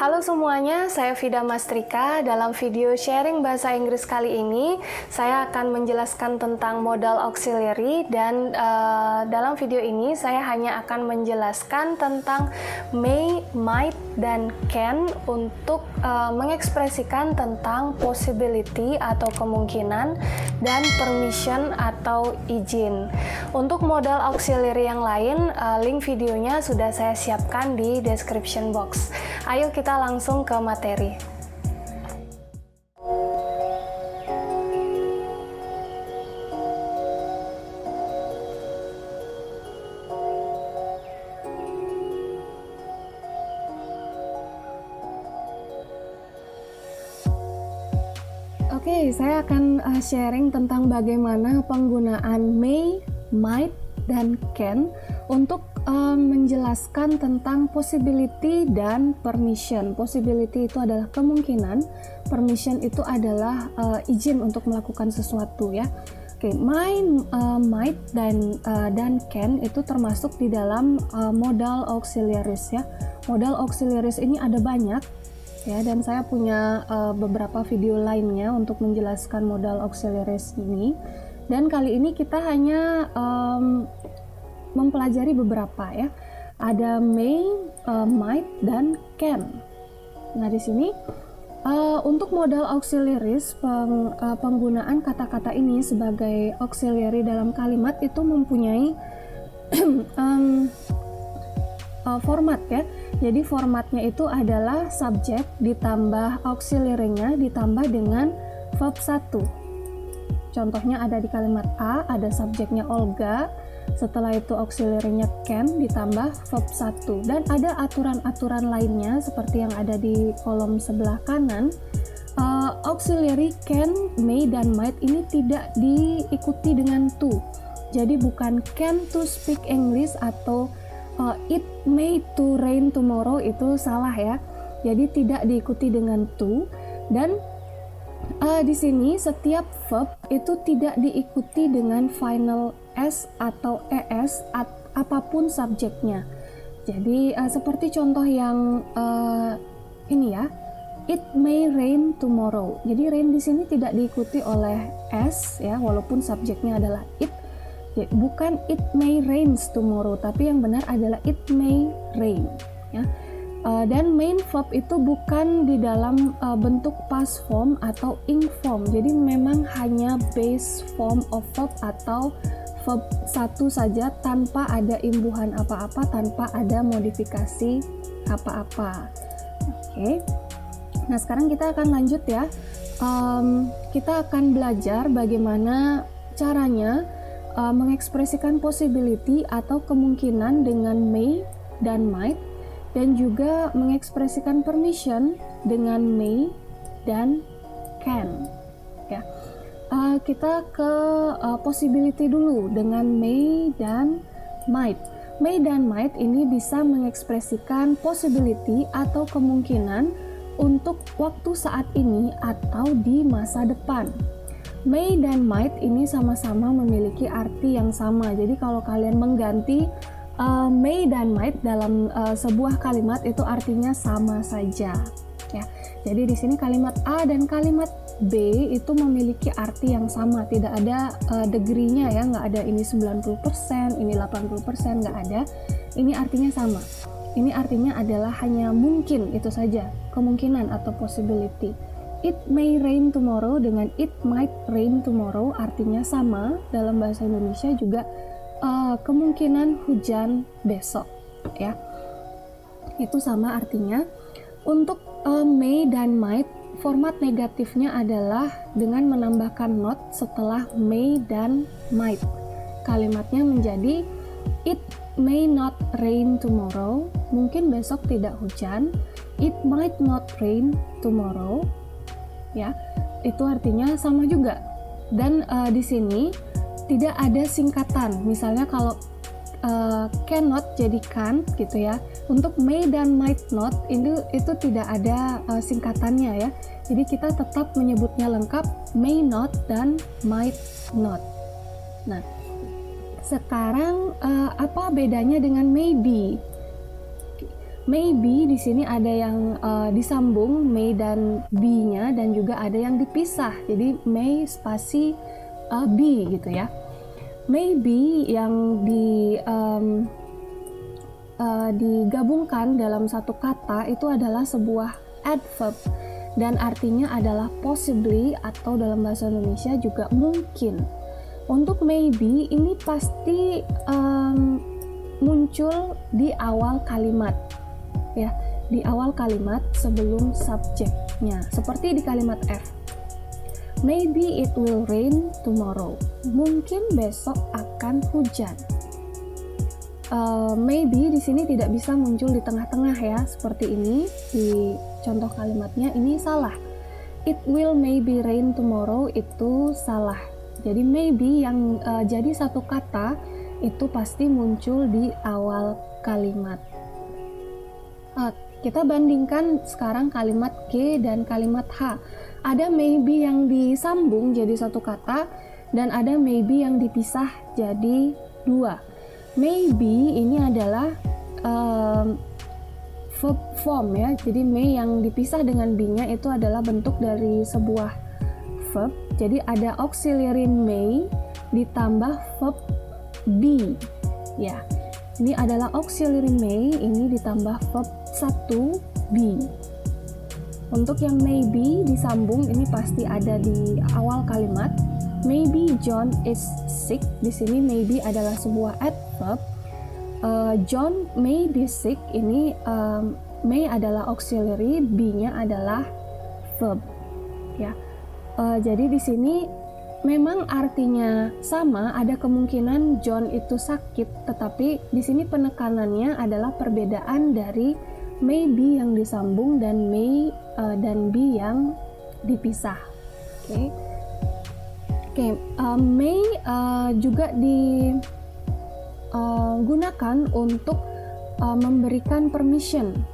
Halo semuanya, saya Vida Mastrika. Dalam video sharing bahasa Inggris kali ini, saya akan menjelaskan tentang modal auxiliary dan dalam video ini saya hanya akan menjelaskan tentang may, might, dan can untuk mengekspresikan tentang possibility atau kemungkinan dan permission atau izin. Untuk modal auxiliary yang lain, link videonya sudah saya siapkan di description box. Ayo kita langsung ke materi. Oke, saya akan sharing tentang bagaimana penggunaan may, might, dan can untuk menjelaskan tentang possibility dan permission. Possibility itu adalah kemungkinan, permission itu adalah izin untuk melakukan sesuatu ya. Oke, might dan can itu termasuk di dalam modal auxiliaries ya. Modal auxiliaries ini ada banyak ya, dan saya punya beberapa video lainnya untuk menjelaskan modal auxiliaries ini. Dan kali ini kita hanya mempelajari beberapa ya. Ada may, might, dan can. Nah, di sini untuk modal auxiliaries, penggunaan kata-kata ini sebagai auxiliary dalam kalimat itu mempunyai format ya. Jadi formatnya itu adalah subjek ditambah auxiliary-nya ditambah dengan verb 1. Contohnya ada di kalimat A, ada subjeknya Olga, setelah itu auxiliary-nya can ditambah verb 1. Dan ada aturan-aturan lainnya seperti yang ada di kolom sebelah kanan. Auxiliary can, may, dan might ini tidak diikuti dengan to. Jadi bukan can to speak English atau it may to rain tomorrow, itu salah ya. Jadi tidak diikuti dengan to. Dan di sini setiap verb itu tidak diikuti dengan final s atau es apapun subjeknya. Jadi seperti contoh yang ini ya, it may rain tomorrow. Jadi rain di sini tidak diikuti oleh s ya, walaupun subjeknya adalah it. Bukan it may rains tomorrow, tapi yang benar adalah it may rain ya. Dan main verb itu bukan di dalam bentuk past form atau ing form. Jadi memang hanya base form of verb atau verb satu saja tanpa ada imbuhan apa-apa, tanpa ada modifikasi apa-apa. Oke. Nah, sekarang kita akan lanjut ya. Kita akan belajar bagaimana caranya mengekspresikan possibility atau kemungkinan dengan may dan might, dan juga mengekspresikan permission dengan may dan can ya. Kita ke possibility dulu dengan may dan might. May dan might ini bisa mengekspresikan possibility atau kemungkinan untuk waktu saat ini atau di masa depan. May dan might ini sama-sama memiliki arti yang sama. Jadi kalau kalian mengganti may dan might dalam sebuah kalimat itu artinya sama saja ya. Jadi di sini kalimat A dan kalimat B itu memiliki arti yang sama, tidak ada degree-nya ya, nggak ada ini 90%, ini 80%, nggak ada. Ini artinya sama. Ini artinya adalah hanya mungkin, itu saja, kemungkinan atau possibility. It may rain tomorrow dengan it might rain tomorrow artinya sama. Dalam bahasa Indonesia juga kemungkinan hujan besok ya, itu sama artinya. Untuk may dan might, format negatifnya adalah dengan menambahkan not setelah may dan might. Kalimatnya menjadi it may not rain tomorrow, mungkin besok tidak hujan. It might not rain tomorrow ya, itu artinya sama juga. Dan di sini tidak ada singkatan. Misalnya kalau cannot jadi can gitu ya. Untuk may dan might not itu tidak ada singkatannya ya. Jadi kita tetap menyebutnya lengkap may not dan might not. Nah, sekarang apa bedanya dengan maybe? Maybe di sini ada yang disambung may dan be-nya, dan juga ada yang dipisah. Jadi may spasi be gitu ya. Maybe yang digabungkan dalam satu kata itu adalah sebuah adverb dan artinya adalah possibly, atau dalam bahasa Indonesia juga mungkin. Untuk maybe ini pasti muncul di awal kalimat, ya, di awal kalimat sebelum subjeknya, seperti di kalimat F. Maybe it will rain tomorrow. Mungkin besok akan hujan. Maybe di sini tidak bisa muncul di tengah-tengah ya, seperti ini di contoh kalimatnya ini salah. It will maybe rain tomorrow itu salah. Jadi maybe yang jadi satu kata itu pasti muncul di awal kalimat. Kita bandingkan sekarang kalimat G dan kalimat H. Ada maybe yang disambung jadi satu kata dan ada maybe yang dipisah jadi dua. Maybe ini adalah verb form ya. Jadi may yang dipisah dengan be-nya itu adalah bentuk dari sebuah verb. Jadi ada auxiliary may ditambah verb be. Ya. Ini adalah auxiliary may, ini ditambah verb 1 be. Untuk yang maybe disambung ini pasti ada di awal kalimat. Maybe John is sick. Di sini maybe adalah sebuah adverb. John may be sick. Ini may adalah auxiliary, be-nya adalah verb. Ya. Jadi di sini memang artinya sama, ada kemungkinan John itu sakit, tetapi di sini penekanannya adalah perbedaan dari maybe yang disambung dan may dan be yang dipisah. May juga digunakan untuk memberikan permission,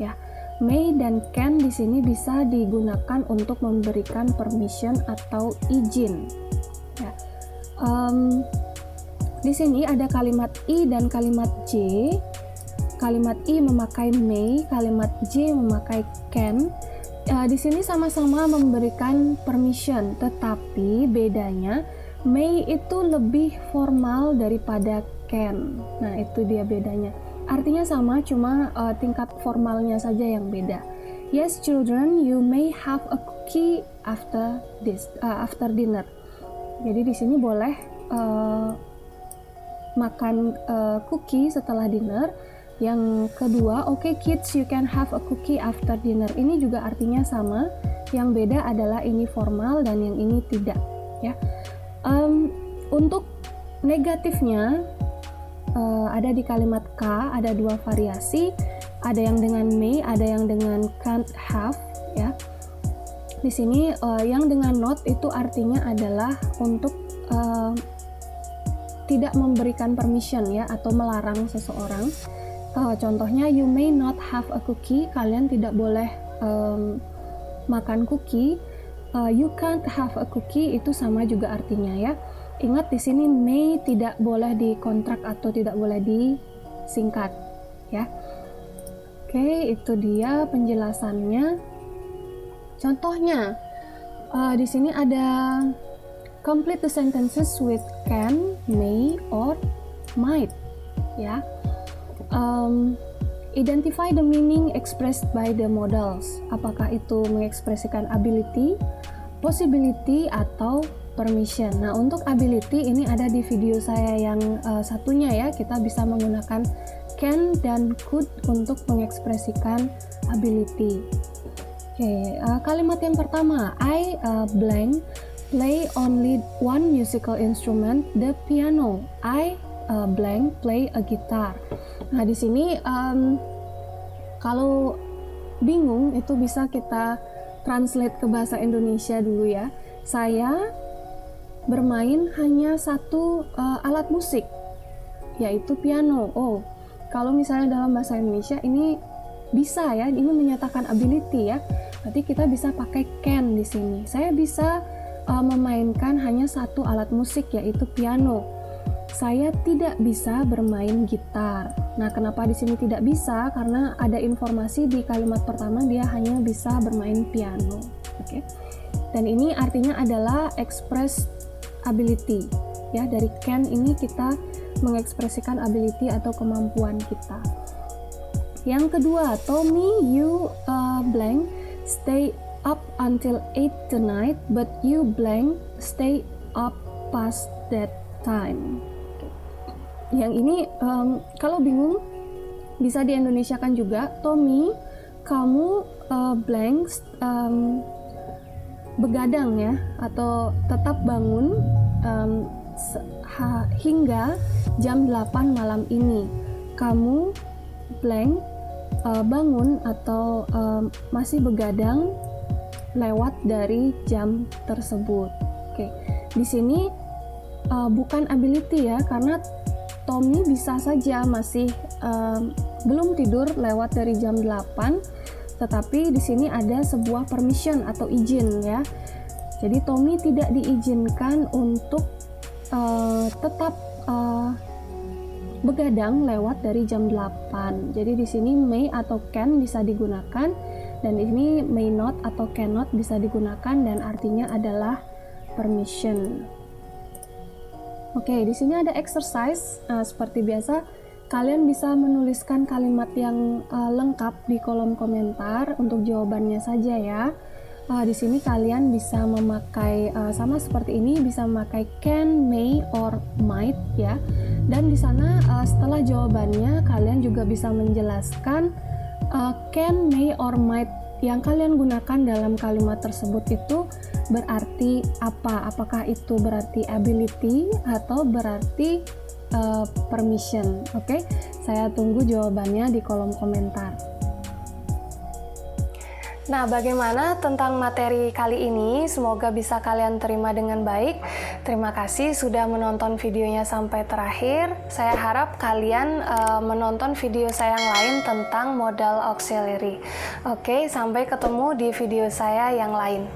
ya. May dan can di sini bisa digunakan untuk memberikan permission atau izin. Ya. Di sini ada kalimat I dan kalimat J. Kalimat I memakai may, kalimat J memakai can. Di sini sama-sama memberikan permission, tetapi bedanya may itu lebih formal daripada can. Nah, itu dia bedanya. Artinya sama, cuma tingkat formalnya saja yang beda. Yes, children, you may have a cookie after dinner. Jadi di sini boleh makan cookie setelah dinner. Yang kedua, okay kids, you can have a cookie after dinner. Ini juga artinya sama. Yang beda adalah ini formal dan yang ini tidak. Ya. Untuk negatifnya ada di kalimat K, ada dua variasi, ada yang dengan may, ada yang dengan can't have, ya. Di sini yang dengan not itu artinya adalah untuk tidak memberikan permission ya, atau melarang seseorang. Contohnya, you may not have a cookie, kalian tidak boleh makan cookie. You can't have a cookie itu sama juga artinya ya. Ingat di sini may tidak boleh dikontrak atau tidak boleh disingkat ya. Oke, itu dia penjelasannya. Contohnya di sini ada complete the sentences with can, may, or might ya. Identify the meaning expressed by the modals. Apakah itu mengekspresikan ability, possibility, atau permission. Nah, untuk ability ini ada di video saya yang satunya ya. Kita bisa menggunakan can dan could untuk mengekspresikan ability. Kalimat yang pertama, I blank play only one musical instrument, the piano. I blank play a guitar. Nah, di sini kalau bingung itu bisa kita translate ke bahasa Indonesia dulu ya. Saya bermain hanya satu alat musik, yaitu piano. Oh, kalau misalnya dalam bahasa Indonesia ini bisa ya, ini menyatakan ability ya. Berarti kita bisa pakai can di sini. Saya bisa memainkan hanya satu alat musik, yaitu piano. saya tidak bisa bermain gitar. Nah, kenapa di sini tidak bisa? Karena ada informasi di kalimat pertama dia hanya bisa bermain piano. Oke. Dan ini artinya adalah express ability. Ya, dari can ini kita mengekspresikan ability atau kemampuan kita. Yang kedua, Tommy, you blank stay up until 8 tonight, but you blank stay up past that time. Yang ini kalau bingung bisa diindonesiakan juga. Tommy, kamu blank begadang ya, atau tetap bangun hingga jam 8 malam ini. Kamu blank bangun atau masih begadang lewat dari jam tersebut. Oke, di sini bukan ability ya, karena Tommy bisa saja masih belum tidur lewat dari jam 8, tetapi di sini ada sebuah permission atau izin ya. Jadi Tommy tidak diizinkan untuk tetap begadang lewat dari jam 8. Jadi di sini may atau can bisa digunakan, dan ini may not atau cannot bisa digunakan, dan artinya adalah permission. Oke, di sini ada exercise. Seperti biasa, kalian bisa menuliskan kalimat yang lengkap di kolom komentar untuk jawabannya saja ya. Di sini kalian bisa memakai sama seperti ini, bisa memakai can, may, or might ya. Dan di sana setelah jawabannya kalian juga bisa menjelaskan can, may, or might yang kalian gunakan dalam kalimat tersebut itu berarti apa? Apakah itu berarti ability atau berarti permission? Oke, saya tunggu jawabannya di kolom komentar. Nah, bagaimana tentang materi kali ini? Semoga bisa kalian terima dengan baik. Terima kasih sudah menonton videonya sampai terakhir. Saya harap kalian menonton video saya yang lain tentang modal auxiliary. Oke, sampai ketemu di video saya yang lain.